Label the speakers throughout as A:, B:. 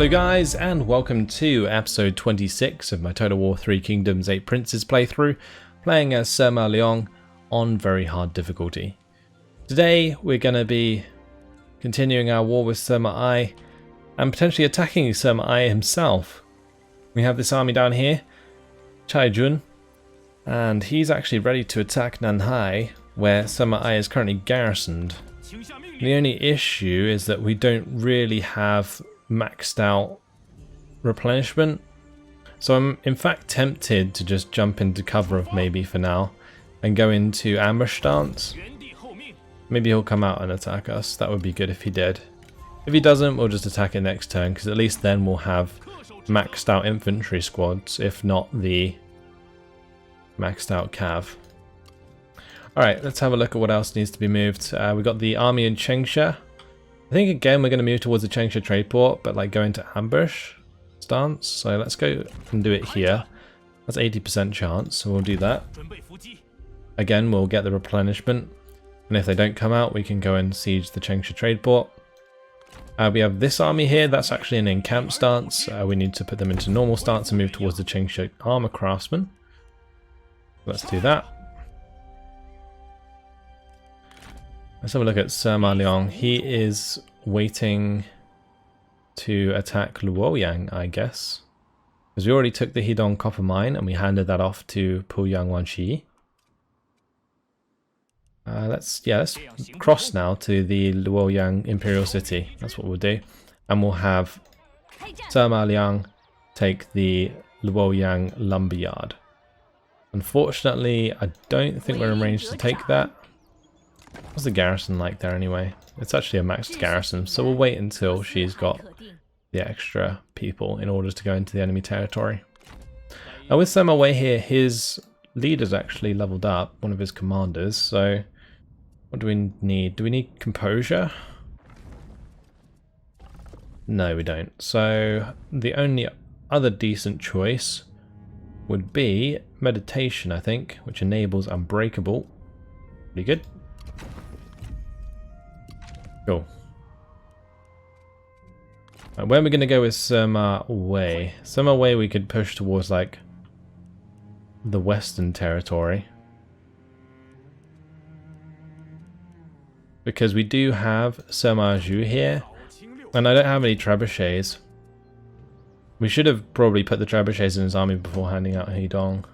A: Hello guys, and welcome to episode 26 of my Total War 3 Kingdoms 8 Princes playthrough, playing as Sima Liang on very hard difficulty. Today we're going to be continuing our war with Sima Ai, and potentially attacking Sima Ai himself. We have this army down here, Chai Jun, and he's actually ready to attack Nanhai, where Sima Ai is currently garrisoned. The only issue is that we don't really have maxed out replenishment, so I'm in fact tempted to just jump into cover of maybe for now and go into ambush stance. Maybe he'll come out and attack us. That would be good if he did. If he doesn't, we'll just attack it next turn, because at least then we'll have maxed out infantry squads, if not the maxed out cav. Alright, let's have a look at what else needs to be moved. We've got the army in Changsha. I think again we're going to move towards the Changsha trade port, but like go into ambush stance. So let's go and do it here. That's 80% chance, so we'll do that. Again, we'll get the replenishment, and if they don't come out, we can go and siege the Changsha trade port. We have this army here. That's actually an in-camp stance. We need to put them into normal stance and move towards the Changsha armor craftsman. Let's do that. Let's have a look at Sima Liang. He is waiting to attack Luoyang, I guess. Because we already took the Hidong copper mine and we handed that off to Puyang Wanshi. Let's cross now to the Luoyang Imperial City. That's what we'll do. And we'll have Sima Liang take the Luoyang Lumberyard. Unfortunately, I don't think we're in range to take that. What's the garrison like there anyway? It's actually a maxed garrison, so we'll wait until she's got the extra people in order to go into the enemy territory. Now with Sima Wei here, his leader's actually leveled up, one of his commanders, so what do we need? Do we need composure? No, we don't. So the only other decent choice would be meditation, I think, which enables unbreakable. Pretty good. Cool. Where are we going to go with Sima Wei? Sima Wei we could push towards like the western territory. Because we do have Sima Zhu here, and I don't have any trebuchets. We should have probably put the trebuchets in his army before handing out Hidong.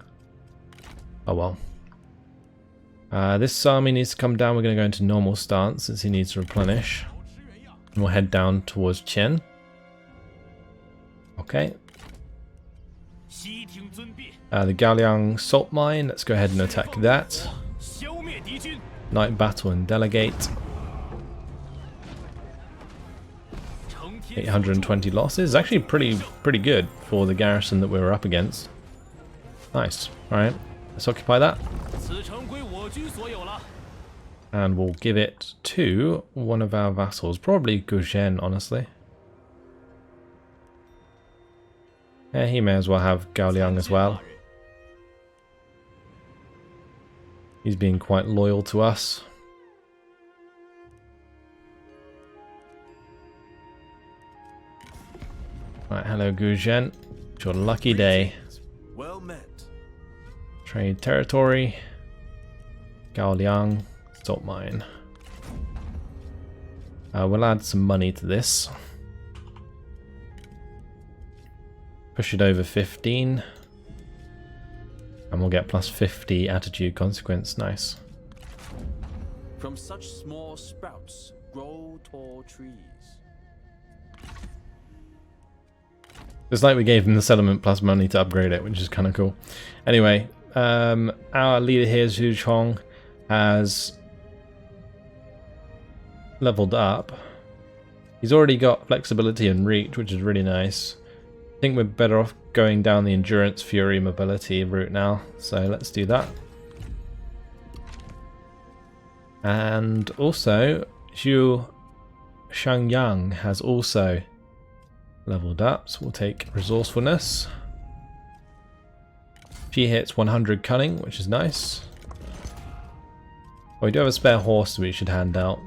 A: Oh well. This army needs to come down. We're going to go into normal stance since he needs to replenish. And we'll head down towards Qian. Okay. The Gaoliang salt mine. Let's go ahead and attack that. Night battle and delegate. 820 losses. Actually pretty good for the garrison that we were up against. Nice. Alright. Let's occupy that. And we'll give it to one of our vassals. Probably Guzhen, honestly. Yeah, he may as well have Gaoliang as well. He's being quite loyal to us. Right, hello Guzhen. It's your lucky day.
B: Well met.
A: Trade territory. Gaoliang, salt mine. We'll add some money to this. Push it over 15. And we'll get plus 50 attitude consequence. Nice.
B: From such small sprouts grow tall trees.
A: It's like we gave him the settlement plus money to upgrade it, which is kind of cool. Anyway, our leader here, Zhu Chong, has leveled up. He's already got flexibility and reach, which is really nice. I think we're better off going down the endurance, fury, mobility route now, so let's do that. And also, Zhu Shangyang has also leveled up, so we'll take resourcefulness. She hits 100 cunning, which is nice. Oh, we do have a spare horse we should hand out.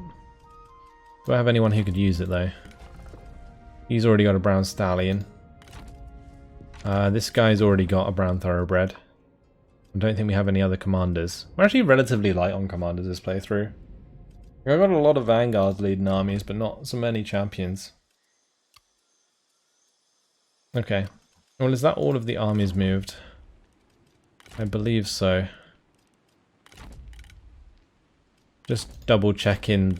A: Do I have anyone who could use it though? He's already got a brown stallion. This guy's already got a brown thoroughbred. I don't think we have any other commanders. We're actually relatively light on commanders this playthrough. I've got a lot of vanguards leading armies, but not so many champions. Okay. Well, is that all of the armies moved? I believe so. Just double checking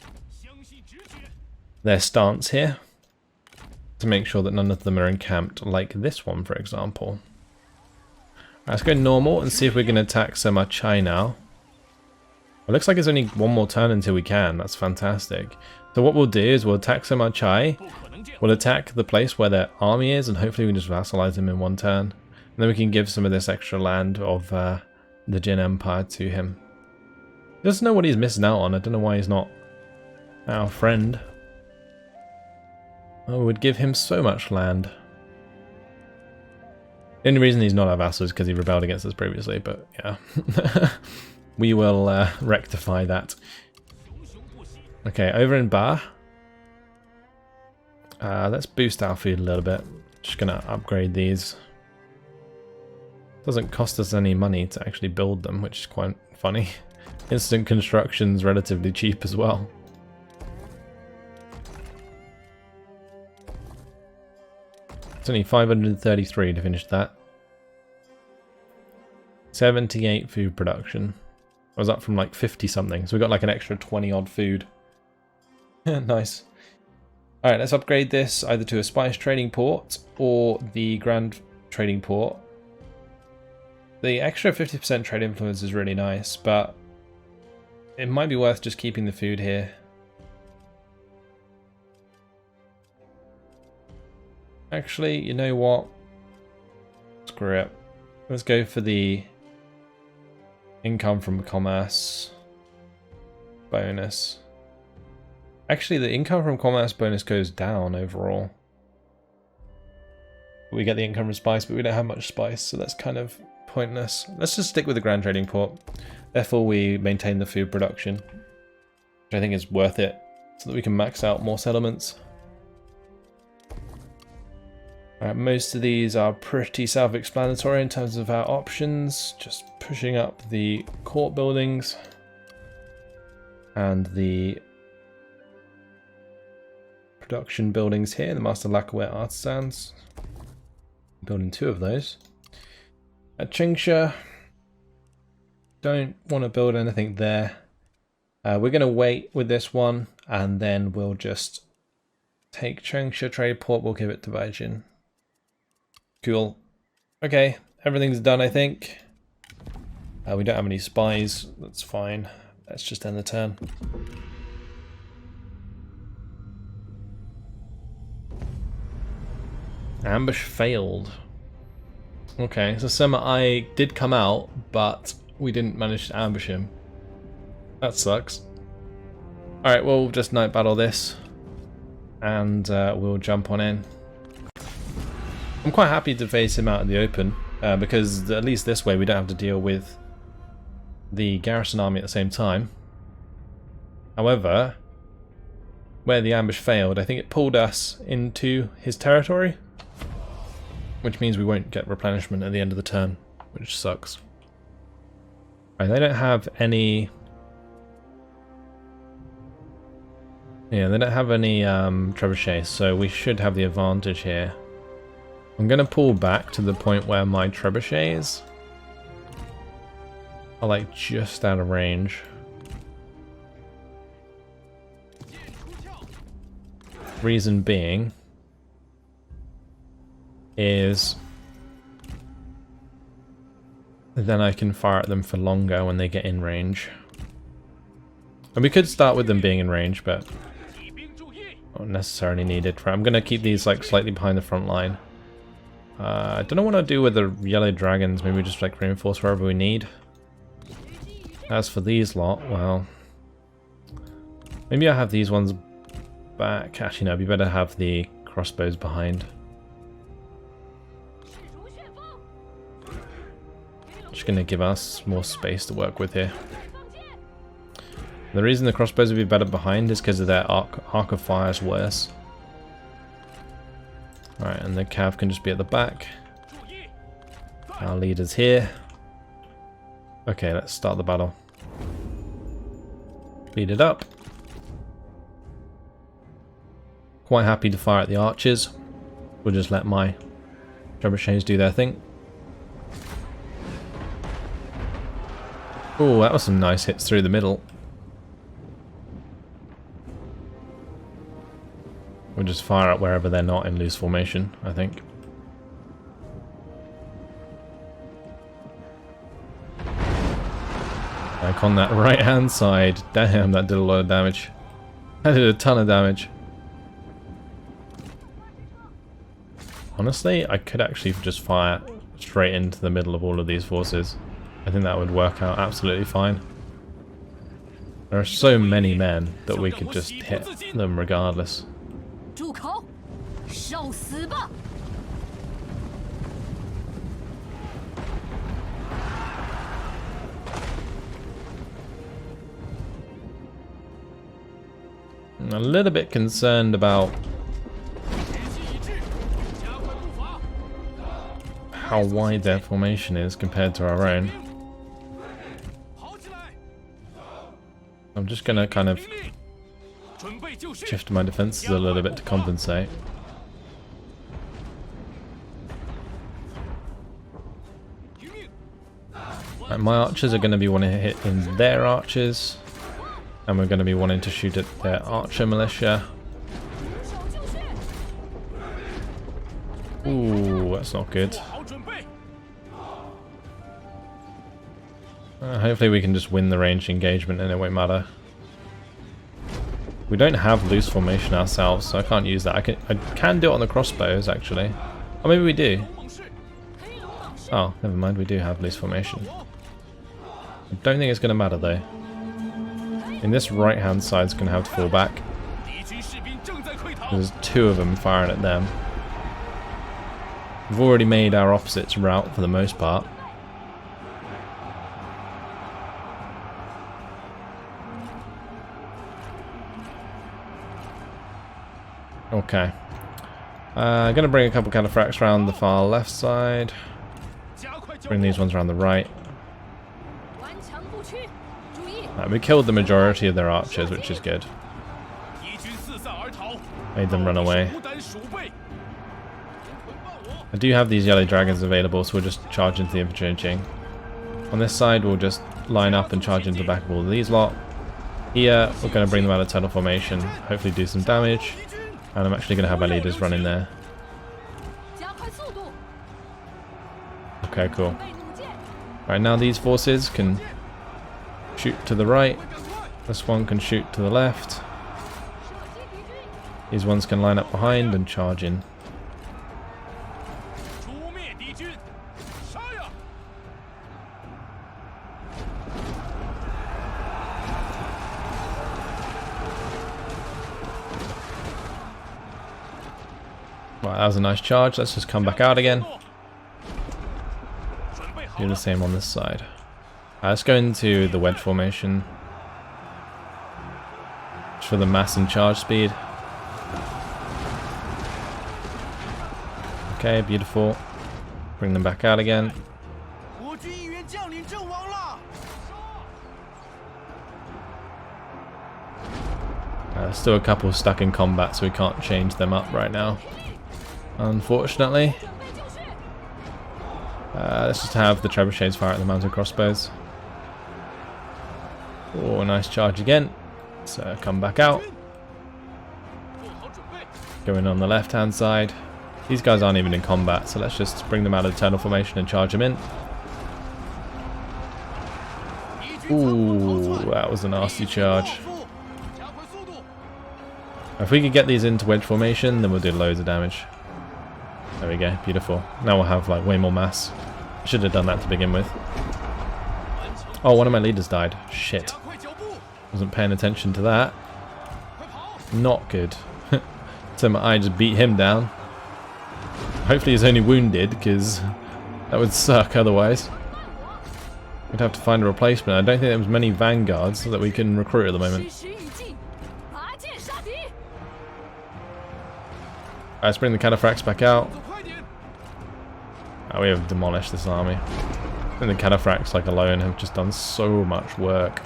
A: their stance here to make sure that none of them are encamped, like this one, for example. Let's go normal and see if we can attack Sima Chai now. It looks like it's only one more turn until we can. That's fantastic. So what we'll do is we'll attack Sima Chai. We'll attack the place where their army is, and hopefully we can just vassalize him in one turn. And then we can give some of this extra land of the Jin Empire to him. He doesn't know what he's missing out on. I don't know why he's not our friend. I would give him so much land. The only reason he's not our vassal is because he rebelled against us previously, but yeah. We will rectify that. Okay, over in Ba. Let's boost our food a little bit. Just gonna upgrade these. Doesn't cost us any money to actually build them, which is quite funny. Instant construction's relatively cheap as well. It's only 533 to finish that. 78 food production. I was up from like 50 something, so we got like an extra 20 odd food. Nice. Alright, let's upgrade this either to a spice trading port or the grand trading port. The extra 50% trade influence is really nice, but it might be worth just keeping the food here. Actually, you know what? Screw it. Let's go for the income from commerce bonus. Actually, the income from commerce bonus goes down overall. We get the income from spice, but we don't have much spice, so that's kind of pointless. Let's just stick with the grand trading port. Therefore, we maintain the food production, which I think is worth it, so that we can max out more settlements. Most of these are pretty self-explanatory in terms of our options. Just pushing up the court buildings and the production buildings here, the Master Lacquerware Artisans. Building 2 of those. At Chingsha, don't want to build anything there. We're going to wait with this one, and then we'll just take Chingsha Trade Port. We'll give it to Beijing. Cool. Okay, everything's done, I think. We don't have any spies. That's fine. Let's just end the turn. Ambush failed. Okay, so Sima I did come out, but we didn't manage to ambush him. That sucks. Alright, well, we'll just night battle this, and we'll jump on in. I'm quite happy to face him out in the open, because at least this way we don't have to deal with the garrison army at the same time. However, where the ambush failed, I think it pulled us into his territory, which means we won't get replenishment at the end of the turn, which sucks. Right, they don't have any... Yeah, they don't have any trebuchets, so we should have the advantage here. I'm going to pull back to the point where my trebuchets are like just out of range. Reason being is then I can fire at them for longer when they get in range. And we could start with them being in range, but not necessarily needed. I'm going to keep these like slightly behind the front line. I don't know what I'll do with the yellow dragons. Maybe just like reinforce wherever we need. As for these lot, well, maybe I'll have these ones back. Actually, no, it'd be better to have the crossbows behind. Just going to give us more space to work with here. The reason the crossbows would be better behind is because of their arc of fire is worse. Alright, and the cav can just be at the back. Our leader's here. Okay, let's start the battle. Speed it up. Quite happy to fire at the archers. We'll just let my trebuchets do their thing. Oh, that was some nice hits through the middle. We'll just fire at wherever they're not in loose formation, I think. Like on that right hand side. Damn, that did a lot of damage. That did a ton of damage. Honestly, I could actually just fire straight into the middle of all of these forces. I think that would work out absolutely fine. There are so many men that we could just hit them regardless. I'm a little bit concerned about how wide their formation is compared to our own. I'm just gonna kind of shift my defenses a little bit to compensate. Right, my archers are going to be wanting to hit in their archers, and we're going to be wanting to shoot at their archer militia. Ooh, that's not good. Hopefully we can just win the ranged engagement and it won't matter. We don't have loose formation ourselves, so I can't use that. I can do it on the crossbows, actually. Or maybe we do. Oh, never mind, we do have loose formation. I don't think it's going to matter, though. And this right-hand side's going to have to fall back. There's two of them firing at them. We've already made our opposite's route for the most part. Okay. I'm going to bring a couple cataphracts around the far left side. Bring these ones around the right. Right, we killed the majority of their archers, which is good. Made them run away. I do have these yellow dragons available, so we'll just charge into the infantry. On this side, we'll just line up and charge into the back of all of these lot. Here, we're going to bring them out of tunnel formation, hopefully do some damage. And I'm actually going to have my leaders run in there. Okay, cool. Right, now these forces can shoot to the right. This one can shoot to the left. These ones can line up behind and charge in. Right, that was a nice charge. Let's just come back out again. Do the same on this side. Let's go into the wedge formation. Just for the mass and charge speed. Okay, beautiful. Bring them back out again. There's still a couple stuck in combat, so we can't change them up right now, unfortunately. Let's just have the trebuchets fire at the mounted crossbows. Oh, nice charge again. So come back out. Going on the left hand side. These guys aren't even in combat, so let's just bring them out of the tunnel formation and charge them in. Ooh, that was a nasty charge. If we could get these into wedge formation, then we'll do loads of damage. There we go, beautiful. Now we'll have like way more mass. Should have done that to begin with. Oh, one of my leaders died. Shit. Wasn't paying attention to that. Not good. So I just beat him down. Hopefully he's only wounded, because that would suck otherwise. We'd have to find a replacement. I don't think there's many vanguards that we can recruit at the moment. Let's bring the cataphracts back out. Oh, we have demolished this army. And the cataphracts, like, alone have just done so much work.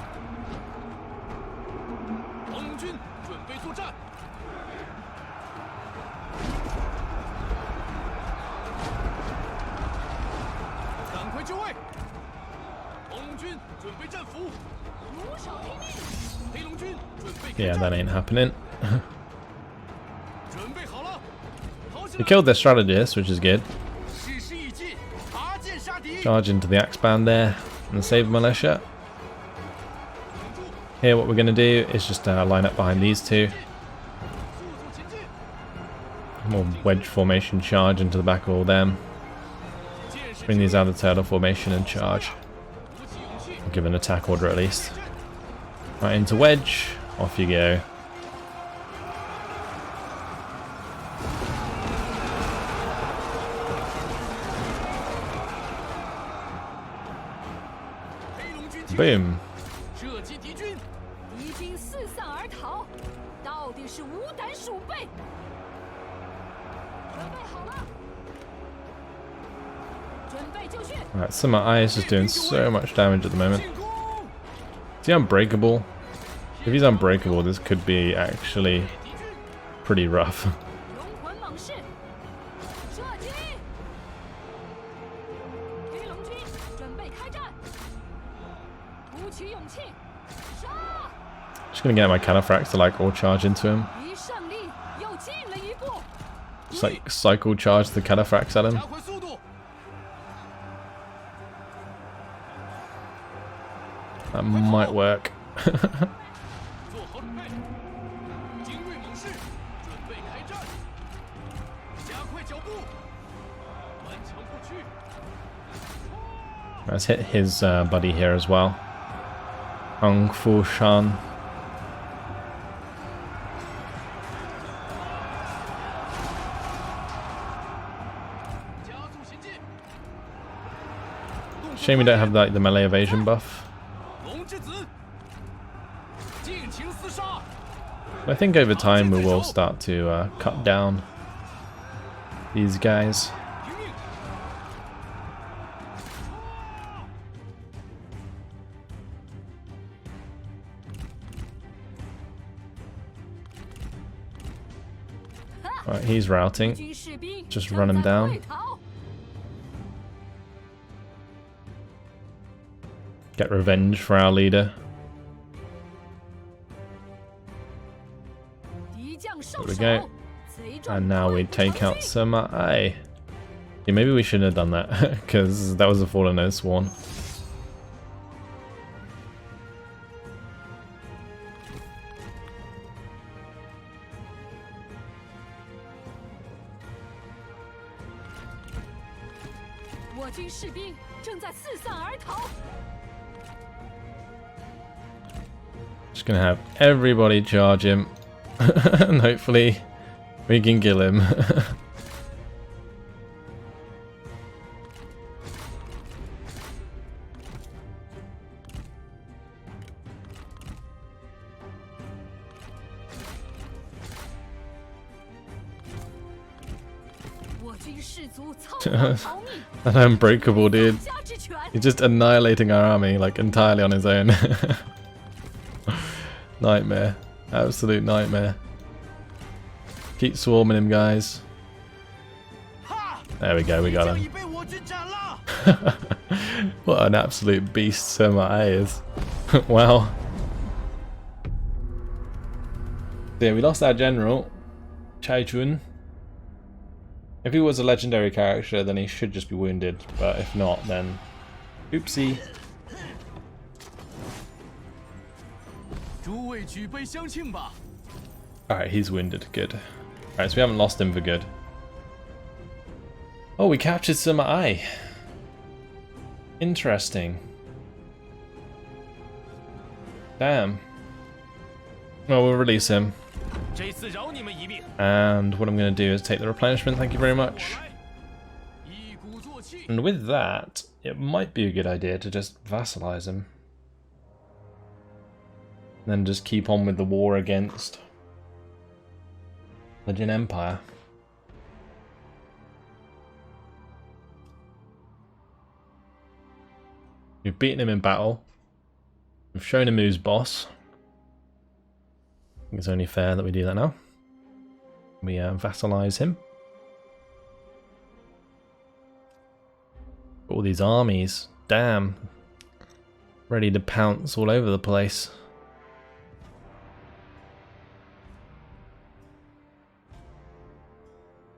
A: Yeah, that ain't happening. We killed their strategist, which is good. Charge into the axe band there and the Saber Militia. Here what we're going to do is just line up behind these two. More wedge formation charge into the back of all them. Bring these out of the turtle formation and charge. Give an attack order at least. Right into wedge. Off you go. Boom. Alright, Sima Liang is just doing so much damage at the moment. Is he unbreakable? If he's unbreakable, this could be actually pretty rough. Just gonna get my cataphracts to like all charge into him. Just like cycle charge the cataphracts at him. That might work. Let's hit his buddy here as well. Ang Fu Shan. Shame we don't have the melee evasion buff. I think over time we will start to cut down these guys. Alright, he's routing. Just running down. Get revenge for our leader. There we go. And now we take out Sima Liang. Yeah, maybe we shouldn't have done that, because that was a fallen oath sworn. Just gonna have everybody charge him. And hopefully we can kill him. That unbreakable dude. He's just annihilating our army like entirely on his own. Nightmare. Absolute nightmare. Keep swarming him, guys. There we go, we got him. What an absolute beast Sima Liang is. Wow. Yeah, we lost our general, Chai Chun. If he was a legendary character, then he should just be wounded. But if not, then oopsie. Alright, he's wounded. Good. Alright, so we haven't lost him for good. Oh, we captured Sima Liang. Interesting. Damn. Well, we'll release him. And what I'm going to do is take the replenishment, thank you very much. And with that, it might be a good idea to just vassalize him. And then just keep on with the war against the Jin Empire. We've beaten him in battle. We've shown him who's boss. I think it's only fair that we do that now. We vassalize him. All these armies, damn, ready to pounce all over the place.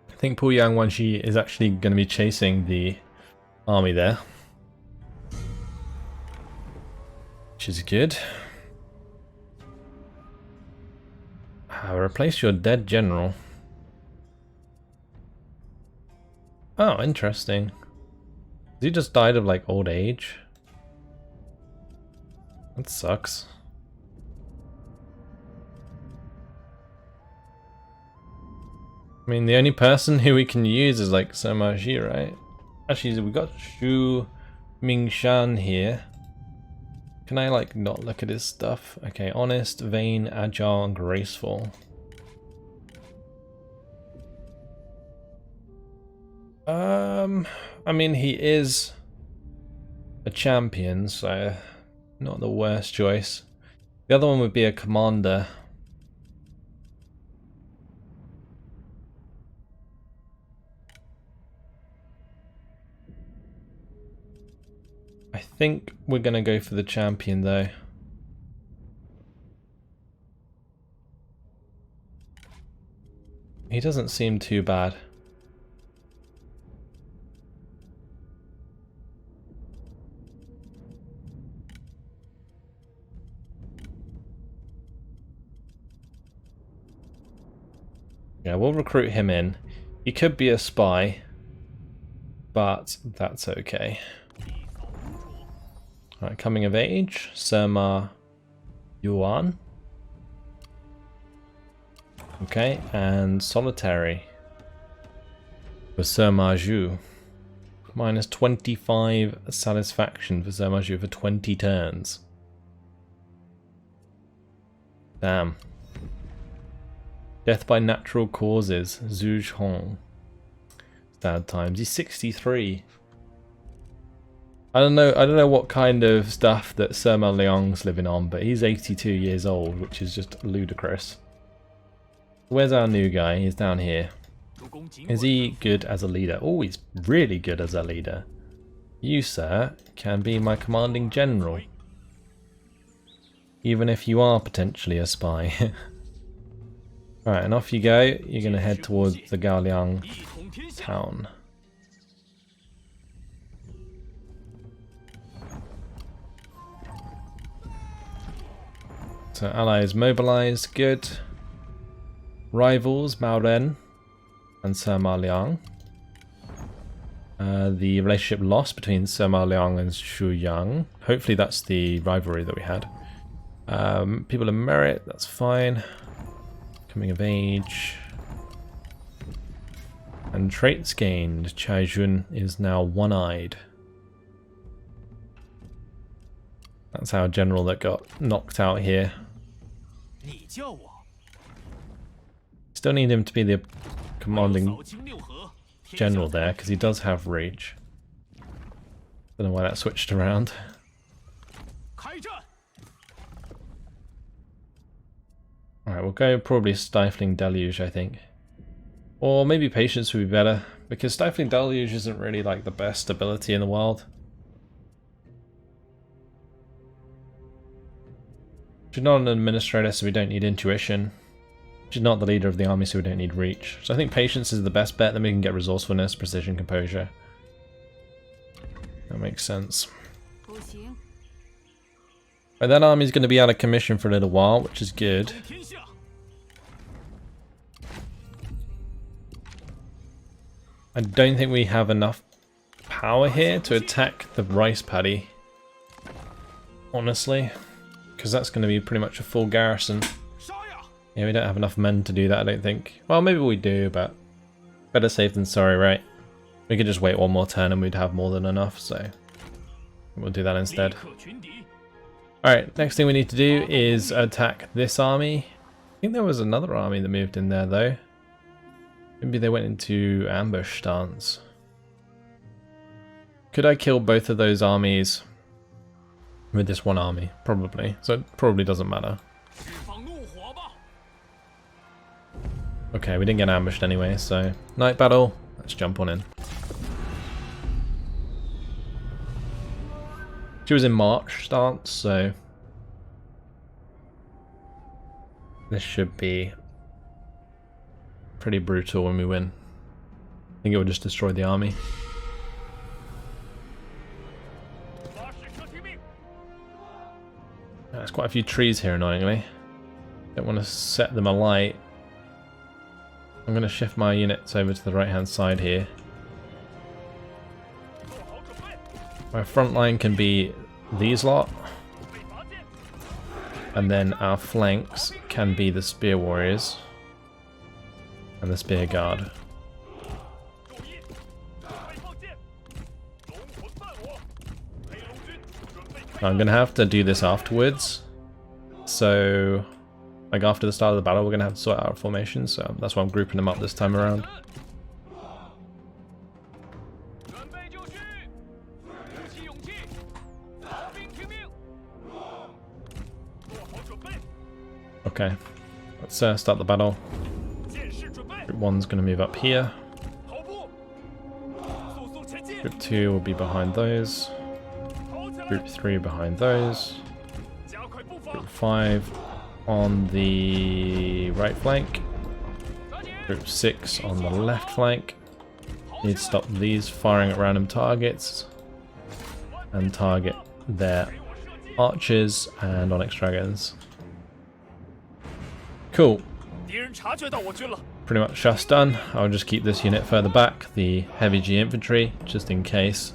A: I think Pu Yang Wanshi is actually going to be chasing the army there, which is good. Replace your dead general. Oh, interesting. He just died of like old age. That sucks. I mean, the only person who we can use is like Sima Ji, right? Actually, we got Xu Mingshan here. Can I like not look at his stuff? Okay, honest, vain, agile, and graceful. I mean, he is a champion, so not the worst choice. The other one would be a commander. I think we're gonna go for the champion though. He doesn't seem too bad. Yeah, we'll recruit him in. He could be a spy, but that's okay. Alright, coming of age, Sima Yuan. Okay, and solitary for Sima Zhu. Minus 25 satisfaction for Sima Zhu for 20 turns. Damn. Death by natural causes, Zhu Zhong. Sad times. He's 63. I don't know what kind of stuff that Sima Liang's living on, but he's 82 years old, which is just ludicrous. Where's our new guy? He's down here. Is he good as a leader? Oh, he's really good as a leader. You, sir, can be my commanding general. Even if you are potentially a spy. Alright, and off you go. You're going to head towards the Gaoliang town. So allies mobilized, good. Rivals, Mao Ren and Sima Liang. The relationship lost between Sima Liang and Xu Yang. Hopefully that's the rivalry that we had. People of merit, that's fine. Coming of age. And traits gained. Chai Jun is now one-eyed. That's our general that got knocked out here. Still need him to be the commanding general there, because he does have reach. Don't know why that switched around. Alright, we'll go probably Stifling Deluge, I think. Or maybe Patience would be better, because Stifling Deluge isn't really like the best ability in the world. She's not an administrator, so we don't need intuition. She's not the leader of the army, so we don't need reach. So I think patience is the best bet, then we can get resourcefulness, precision, composure. That makes sense. Right, that army's going to be out of commission for a little while, which is good. I don't think we have enough power here to attack the rice paddy. Honestly. Because that's going to be pretty much a full garrison. Yeah, we don't have enough men to do that, I don't think. Well, maybe we do, but better safe than sorry, right? We could just wait one more turn and we'd have more than enough, so we'll do that instead. Alright, next thing we need to do is attack this army. I think there was another army that moved in there, though. Maybe they went into ambush stance. Could I kill both of those armies with this one army, probably. So it probably doesn't matter. Okay, we didn't get ambushed anyway, so night battle. Let's jump on in. She was in March stance, so this should be pretty brutal when we win. I think it will just destroy the army. There's quite a few trees here, annoyingly. Don't want to set them alight. I'm going to shift my units over to the right hand side here. My front line can be these lot. And then our flanks can be the spear warriors and the spear guard. I'm going to have to do this afterwards. So, like after the start of the battle, we're going to have to sort out our formations. So that's why I'm grouping them up this time around. Okay, let's start the battle. Group 1's going to move up here. Group 2 will be behind those. Group 3 behind those. Group 5 on the right flank. Group 6 on the left flank. Need to stop these firing at random targets and target their archers and onyx dragons. Cool. Pretty much just done. I'll just keep this unit further back, the heavy G infantry, just in case.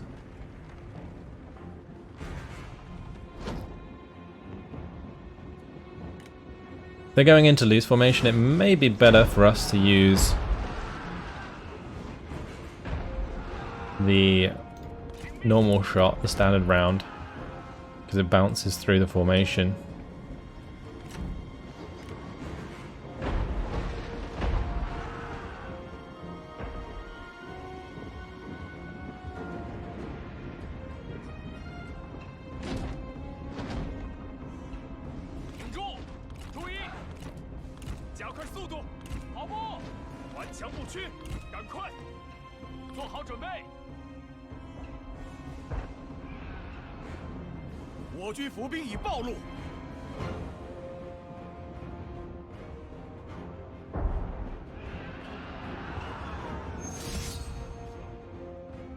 A: They're going into loose formation. It may be better for us to use the normal shot, the standard round, because it bounces through the formation.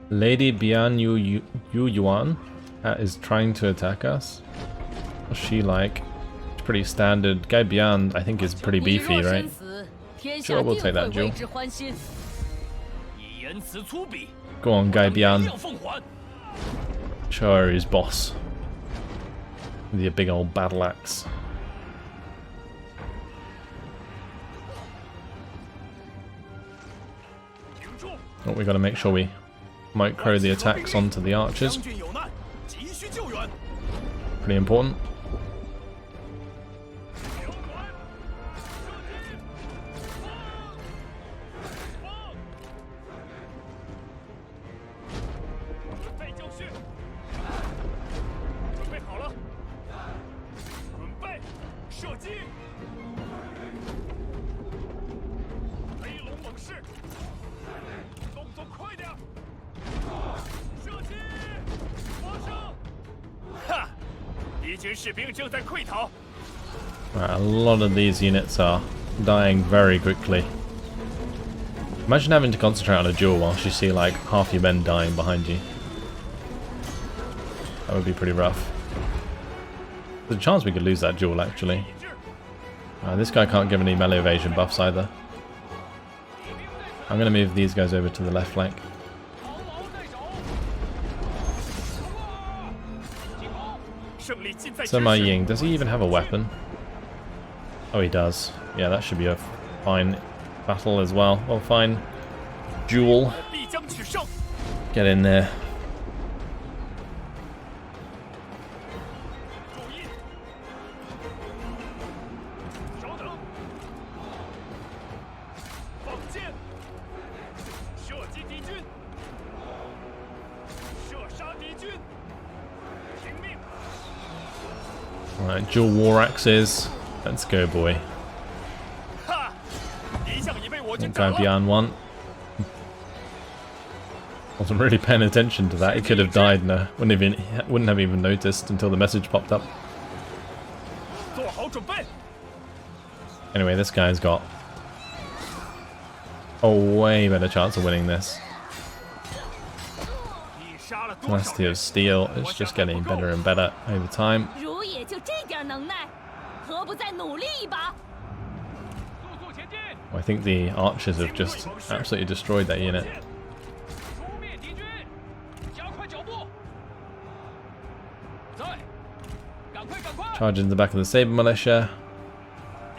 A: Lady Bian Yu Yuan is trying to attack us. What's she like? It's pretty standard. Guy Bian, I think, is pretty beefy, right? Sure, we'll take that, Jill. Go on, Guy Bian. Show her his boss. With your big old battle axe. Oh, we gotta make sure we micro the attacks onto the archers. Pretty important. Right, a lot of these units are dying very quickly. Imagine having to concentrate on a duel whilst you see like half your men dying behind you. That would be pretty rough. There's a chance we could lose that duel actually. This guy can't give any melee evasion buffs either. I'm going to move these guys over to the left flank. Sima Liang, does he even have a weapon? Oh, he does. Yeah, that should be a fine battle as well. Well, fine duel. Get in there. Alright, dual war axes. Let's go, boy. That guy beyond one. Wasn't really paying attention to that. He could have died and wouldn't have even noticed until the message popped up. Anyway, this guy's got a way better chance of winning this. Tenacity of Steel is just getting better and better over time. I think the archers have just absolutely destroyed that unit. Charge in the back of the Saber Militia.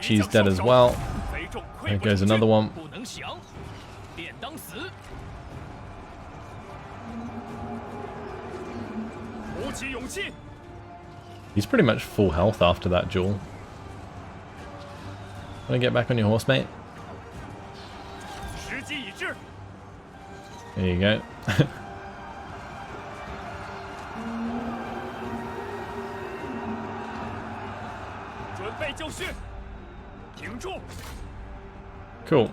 A: She's dead as well. There goes another one. He's pretty much full health after that duel. Want to get back on your horse, mate? There you go. Cool.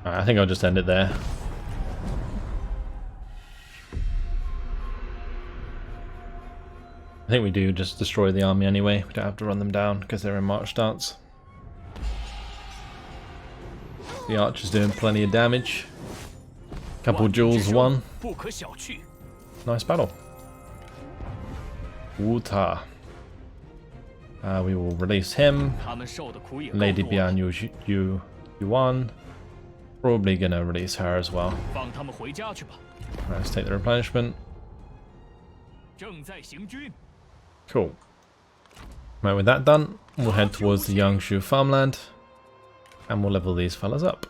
A: Alright, I think I'll just end it there. I think we do just destroy the army anyway. We don't have to run them down because they're in march stance. The archer's doing plenty of damage. Couple duels won. Nice battle. Wuta. We will release him. Lady Bian Yuan. Probably gonna release her as well. Let's take the replenishment. Cool. Right, with that done, we'll head towards the Yangshu farmland and we'll level these fellas up.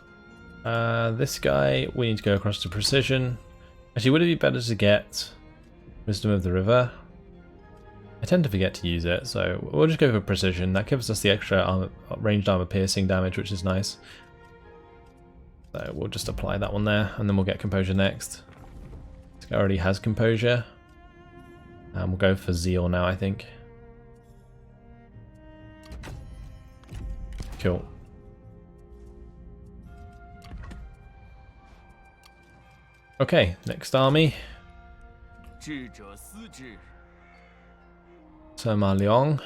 A: This guy, we need to go across to precision. Actually, would it be better to get Wisdom of the River? I tend to forget to use it, so we'll just go for precision. That gives us the extra ranged armor piercing damage, which is nice. So we'll just apply that one there, and then we'll get composure next. This guy already has composure. And we'll go for zeal now, I think. Cool. Okay, next army. Sima Liang.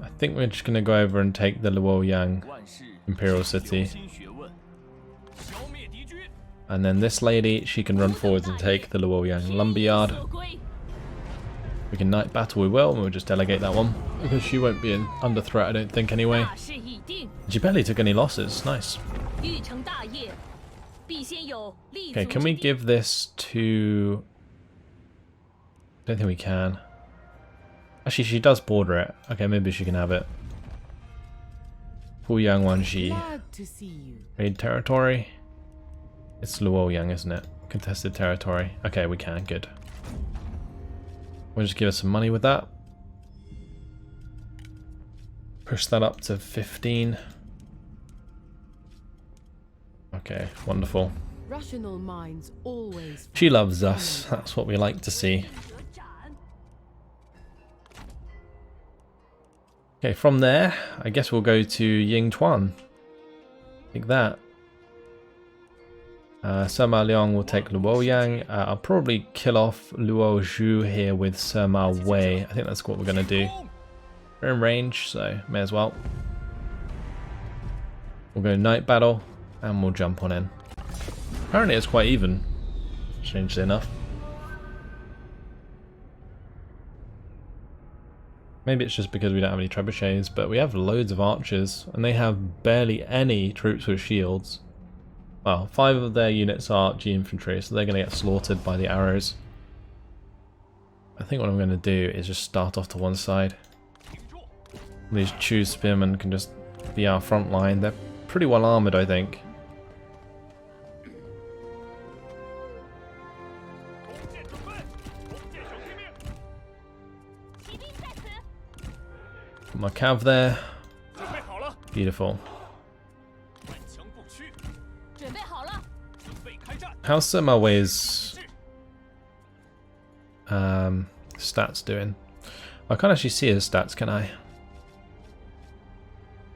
A: I think we're just going to go over and take the Luoyang Imperial City. And then this lady, she can run forwards and take the Luoyang Lumberyard. We can night battle, we will, and we'll just delegate that one. Because she won't be under threat, I don't think, anyway. She barely took any losses, nice. Okay, can we give this to... I don't think we can. Actually, she does border it. Okay, maybe she can have it. Fuyang Wanxi. Raid territory. It's Luoyang, isn't it? Contested territory. Okay, we can, good. We'll just give us some money with that. Push that up to 15. Okay, wonderful.
C: Rational minds always.
A: She loves us. That's what we like to see. Okay, from there, I guess we'll go to Yingtuan. Like that. Sima Liang will take Luoyang. I'll probably kill off Luo Zhu here with Sima Wei. I think that's what we're going to do. We're in range, so may as well. We'll go night battle, and we'll jump on in. Apparently it's quite even, strangely enough. Maybe it's just because we don't have any trebuchets, but we have loads of archers, and they have barely any troops with shields. Well, 5 of their units are G infantry, so they're going to get slaughtered by the arrows. I think what I'm going to do is just start off to one side. These Chu spearmen can just be our front line. They're pretty well armoured, I think. Put my cav there.
B: 准备好了，
A: Beautiful.
B: 顽强不屈，
C: 准备好了，
B: 准备开战。
A: How's Sima Wei's stats doing? I can't actually see his stats, can I?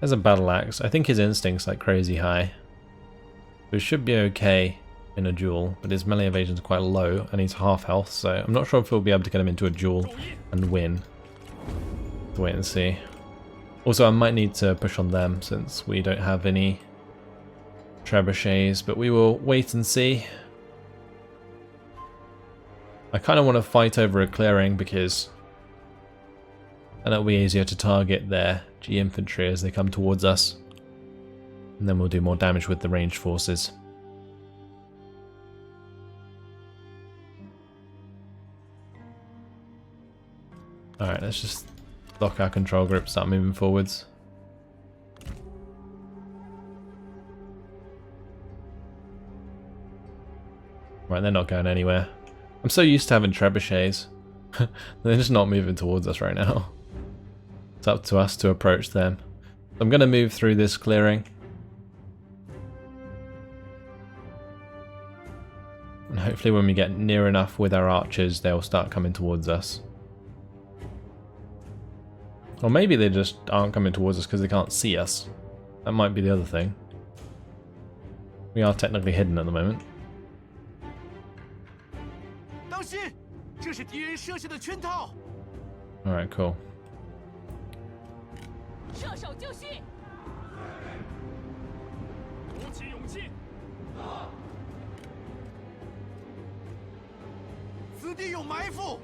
A: There's a battle axe. I think his instinct's like crazy high. So he should be okay in a duel, but his melee evasion's quite low and he's half health, so I'm not sure if we'll be able to get him into a duel and win. Let's wait and see. Also, I might need to push on them since we don't have any trebuchets, but we will wait and see. I kind of want to fight over a clearing because then it'll be easier to target their G infantry as they come towards us. And then we'll do more damage with the ranged forces. Alright, let's just lock our control group, start moving forwards. Right, they're not going anywhere. I'm so used to having trebuchets. They're just not moving towards us right now. It's up to us to approach them. I'm going to move through this clearing. And hopefully when we get near enough with our archers, they'll start coming towards us. Or maybe they just aren't coming towards us because they can't see us. That might be the other thing. We are technically hidden at the moment.
B: 当心，这是敌人设下的圈套。
A: Alright, cool.
C: 射手就绪，
B: 鼓起勇气。此地有埋伏。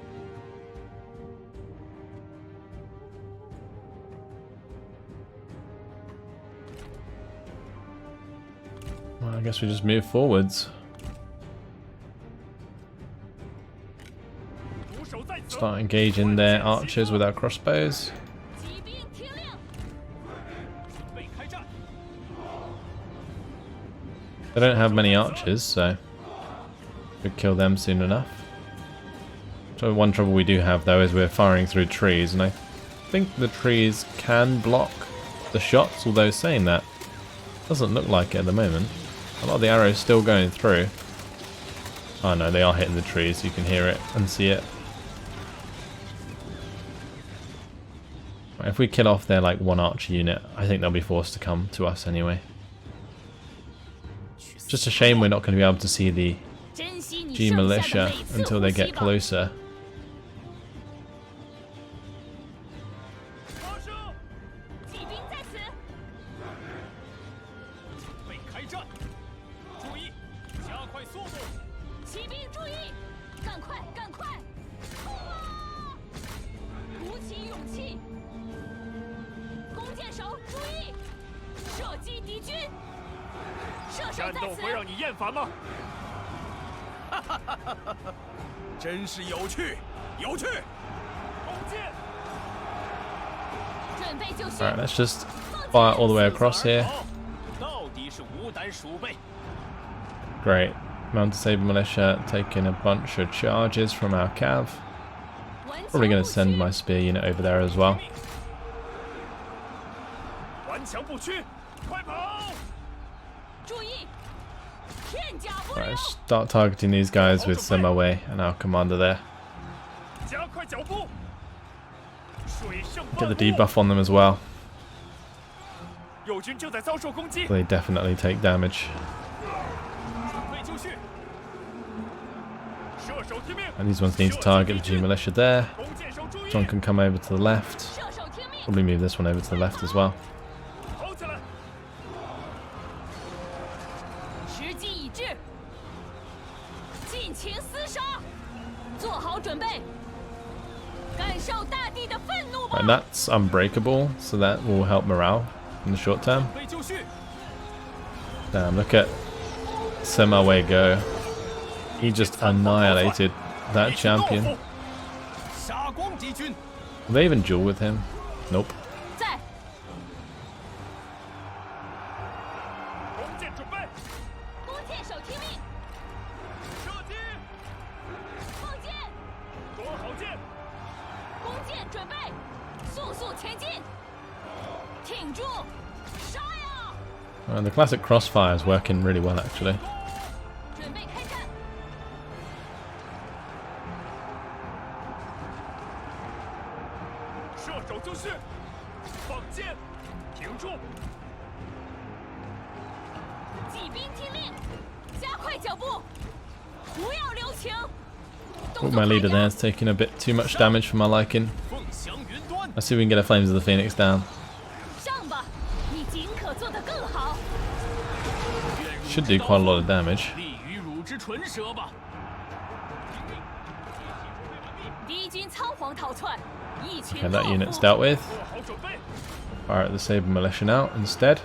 A: Well, I guess we just move forwards.
B: 毒手在此。
A: Start engaging their archers with our crossbows.
C: 骑兵听令，
B: 准备开战。
A: They don't have many archers, so could kill them soon enough. So one trouble we do have though is we're firing through trees, and I think the trees can block the shots, although saying that, doesn't look like it at the moment. A lot of the arrows still going through. Oh no, they are hitting the trees, you can hear it and see it. Right, if we kill off their like one archer unit, I think they'll be forced to come to us anyway. Just a shame we're not going to be able to see the
C: 珍惜你
A: G
C: 剩下的
A: militia
C: 每次
A: until
C: 呼
A: they
C: 吸
A: get
C: 吧。
A: closer.
B: 发射，
C: 骑兵在此，
B: 准备开战。注意，加快速度。
C: 骑兵注意，赶快，赶快！冲啊！鼓起勇气，弓箭手注意，射击敌军。射手
B: 战
C: 在此，
B: 斗会让你厌烦吗？哈哈哈哈哈！真是有趣，有趣。弓箭，
C: 准备就绪。
A: Alright, let's just fire all the way across here.
B: 好，到底是无胆鼠辈。
A: Great. Mounted Saber Militia taking a bunch of charges from our cav.
C: 顽强
A: Probably going
C: 不
A: to send
C: 屈
A: my spear unit over there as well.
B: 顽强不屈，快跑！
C: 注意，片甲不
A: Right,
C: 留。
A: let's start targeting these guys with Sima Wei and our commander there.
B: 加快脚步。水胜
A: Get
B: 万
A: the
B: 物。
A: debuff on them as well.
B: 友军正在遭受攻击，
A: They definitely take damage.
B: 准备就绪。射手听命。
A: And these ones need to target the G Militia there.
B: 弓箭手注意
A: This，one can come over to the left.
C: 射手听命，
A: Probably move this one over to the left as well.
B: 跑起来！
C: 时机已至，尽情厮杀，做好准备，感受大地的愤怒吧
A: Right,！that's unbreakable, so that will help morale in the short term.
B: 准备就绪。
A: Damn, look at Sima Wei go. He just annihilated that champion.
B: 杀光敌军。
A: Will they even duel with him? Nope.
C: 在，
B: 弓箭准备，
C: 弓箭手听命，
B: 射击，
C: 放箭，
B: 躲好箭。
C: 弓箭准备，速速前进，挺住，杀呀！
A: The classic crossfire is working really well actually.
C: 准备开战。
B: 射手就绪，放箭，停住。
C: 骑兵听令，加快脚步，不要留情。
A: Oh, my leader there is taking a bit too much damage for my liking.
B: 凤翔云端，
A: Let's see if we can get a Flames of the Phoenix down.
C: 上吧，你尽可做得更好。
A: Should do quite a lot of damage.
B: 立于汝之唇舌吧。
C: 敌军仓皇逃窜，一群
A: Okay,
C: 懦
A: that
C: 夫。
A: unit's dealt with.
B: 做好准备。
A: Fire at the Saber Militia now instead.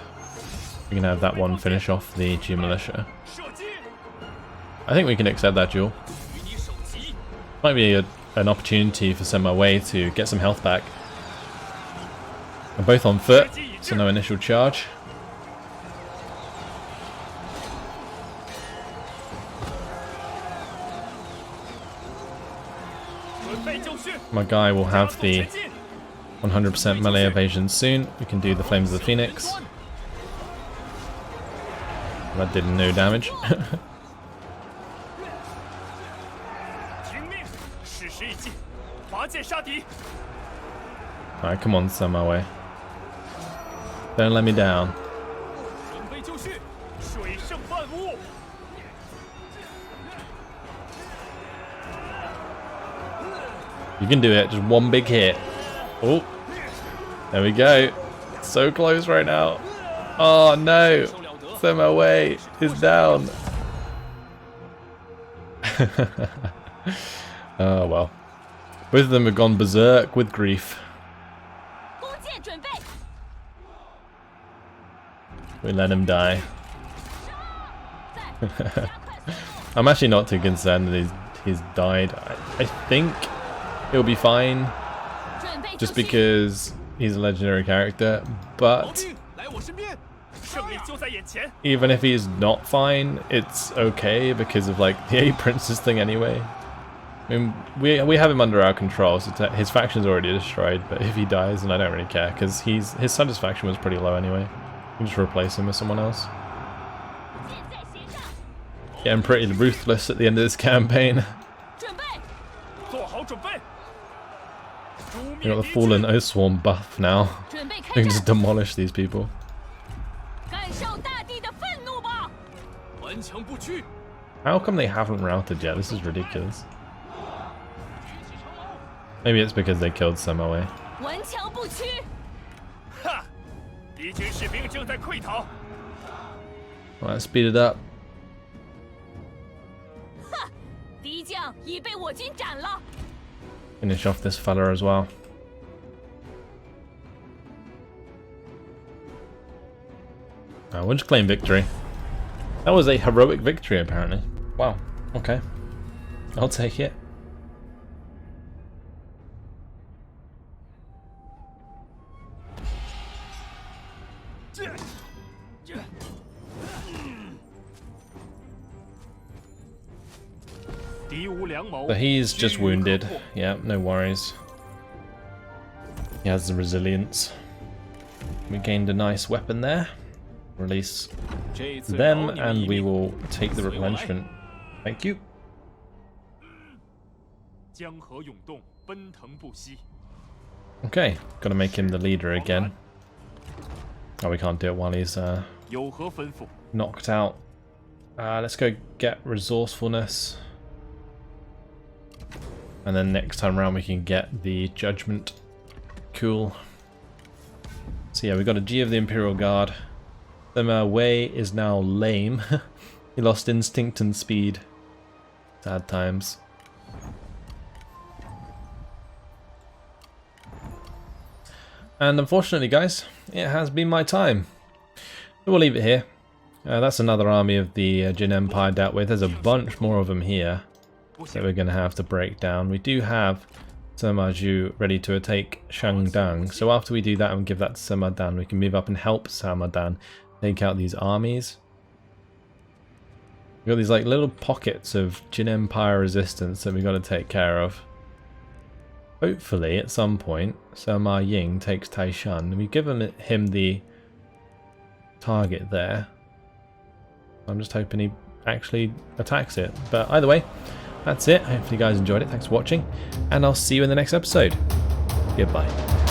A: We can have that one finish off the G Militia.
B: 射击，
A: I think we can accept that duel.
B: 与你首级。
A: Might be an opportunity for Sima Wei to get some health back. They're both on foot, so no initial charge. My guy will have the 100% melee evasion soon. We can do the Flames of the Phoenix. That did no damage.
B: 听命，矢石一击，拔剑杀敌。
A: Alright, come on, Sima Wei. Don't let me down.
B: 准备就绪，水盛万物。
A: You can do it, just one big hit. Oh, there we go. So close right now. Oh no, Sima Wei is down. Oh well. Both of them have gone berserk with grief.
C: 弓箭准备，
A: We let him die.
C: 在，加快速度。
A: I'm actually not too concerned that he's died. I think he'll be fine
C: 准备就
A: just
C: 绪。
A: because he's a legendary character,
B: 老
A: but
B: 弟，来我身边，胜利就在眼前。
A: even if he's not fine, it's okay because of like the 8 Princes thing anyway. I mean, we have him under our control, so his faction's already destroyed, but if he dies, then I don't really care because his satisfaction was pretty low anyway. You can just replace him with someone else.
C: 箭在弦上，
A: Getting pretty ruthless at the end of this campaign.
C: 准备，
B: 做好准备。诛
A: We
B: 灭
A: got the
B: 敌
A: Fallen
B: 军，
A: Oathsworn buff now.
C: 准备
A: We
C: 开
A: can
C: 战
A: just，demolish these people.
C: 感受大地的愤怒吧！
B: 顽强不屈。
A: How come they haven't routed yet? This is ridiculous. Maybe it's because they killed Sima Wei.
C: 顽强不屈，
B: 哈！敌军士兵正在溃逃。
A: Alright, speed it up.
C: 敌将已被我军斩了。
A: Finish off this fella as well. We'll just claim victory. That was a heroic victory, apparently. Wow. Okay. I'll take it. But he's just wounded. Yeah, no worries. He has the resilience. We gained a nice weapon there. Release them and we will take the replenishment. Thank you.
B: 江河涌动，奔腾不息。
A: Okay, gotta make him the leader again. Oh, we can't do it while he's
B: 有何吩咐？
A: knocked out. Let's go get resourcefulness. And then next time around we can get the judgment. Cool. So yeah, we got a G of the Imperial Guard. Sima Wei is now lame. He lost instinct and speed. Sad times. And unfortunately, guys, it has been my time. So we'll leave it here. That's another army of the Jin Empire dealt with. There's a bunch more of them here that we're going to have to break down. We do have Sima Zhu ready to take Shangdang. So after we do that and give that to Sima Dan, we can move up and help Sima Dan take out these armies. We've got these like little pockets of Jin Empire resistance that we've got to take care of. hopefully at some point Sima Liang takes Taishan. We've given him the target there. I'm just hoping he actually attacks it. But either way, that's it. Hopefully you guys enjoyed it. Thanks for watching, and I'll see you in the next episode. Goodbye.